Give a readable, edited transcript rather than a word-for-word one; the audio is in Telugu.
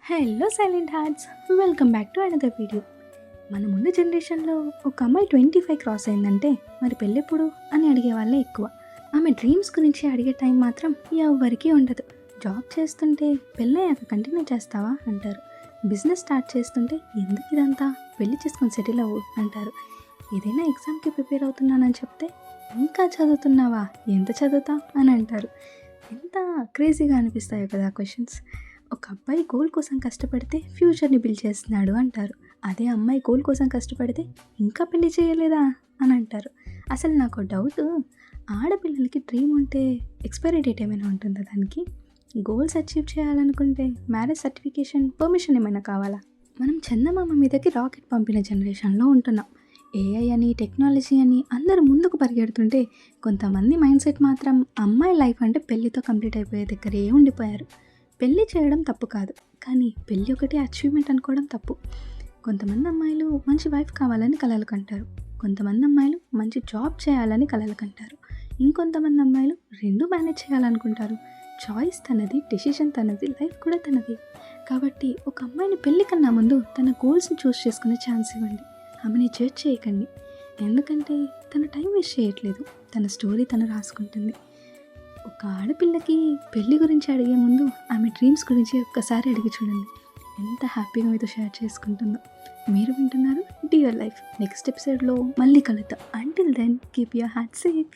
Hello silent hearts, welcome back to another video. మన ముందు జనరేషన్లో ఒక అమ్మాయి 25 క్రాస్ అయిందంటే మరి పెళ్ళెప్పుడు అని అడిగే వాళ్ళే ఎక్కువ. ఆమె డ్రీమ్స్ గురించి అడిగే టైం మాత్రం ఎవరికీ ఉండదు. జాబ్ చేస్తుంటే పెళ్ళయ్యాక కంటిన్యూ చేస్తావా అంటారు. బిజినెస్ స్టార్ట్ చేస్తుంటే ఎందుకు ఇదంతా, పెళ్లి చేసుకొని సెటిల్ అవ్వు అంటారు. ఏదైనా ఎగ్జామ్కి ప్రిపేర్ అవుతున్నానని చెప్తే ఇంకా చదువుతున్నావా, ఎంత చదువుతావు అని అంటారు. ఎంత క్రేజీగా అనిపిస్తాయో కదా క్వశ్చన్స్. ఒక అబ్బాయి గోల్ కోసం కష్టపడితే ఫ్యూచర్ని బిల్డ్ చేస్తున్నాడు అంటారు. అదే అమ్మాయి గోల్ కోసం కష్టపడితే ఇంకా పెళ్లి చేయలేదా అని అంటారు. అసలు నాకు డౌట్, ఆడపిల్లలకి డ్రీమ్ ఉంటే ఎక్స్పైరీ డేట్ ఏమైనా ఉంటుందా దానికి? గోల్స్ అచీవ్ చేయాలనుకుంటే మ్యారేజ్ సర్టిఫికేషన్, పర్మిషన్ ఏమైనా కావాలా? మనం చందమామ మీదకి రాకెట్ పంపిన జనరేషన్లో ఉంటున్నాం. ఏఐ అని, టెక్నాలజీ అని అందరూ ముందుకు పరిగెడుతుంటే కొంతమంది మైండ్ సెట్ మాత్రం అమ్మాయి లైఫ్ అంటే పెళ్ళితో కంప్లీట్ అయిపోయే దగ్గరే ఉండిపోయారు. పెళ్ళి చేయడం తప్పు కాదు, కానీ పెళ్ళి ఒకటి అచీవ్మెంట్ అనుకోవడం తప్పు. కొంతమంది అమ్మాయిలు మంచి వైఫ్ కావాలని కలలు కంటారు, కొంతమంది అమ్మాయిలు మంచి జాబ్ చేయాలని కలలు కంటారు, ఇంకొంతమంది అమ్మాయిలు రెండూ మేనేజ్ చేయాలనుకుంటారు. చాయిస్ తనది, డెసిషన్ తనది, లైఫ్ కూడా తనది. కాబట్టి ఒక అమ్మాయిని పెళ్ళి కన్నా ముందు తన గోల్స్ని చూస్ చేసుకునే ఛాన్స్ ఇవ్వండి. ఆమెని జడ్జ్ చేయకండి, ఎందుకంటే తన టైం వేస్ట్ చేయట్లేదు, తన స్టోరీ తను రాసుకుంటుంది. ఒక ఆడపిల్లకి పెళ్ళి గురించి అడిగే ముందు ఆమె డ్రీమ్స్ గురించి ఒక్కసారి అడిగి చూడండి, ఎంత హ్యాపీగా మీతో షేర్ చేసుకుంటుందో. మీరు వింటున్నారు డియర్ లైఫ్. నెక్స్ట్ ఎపిసోడ్లో మళ్ళీ కలుద్దాం. Until then keep your heart safe.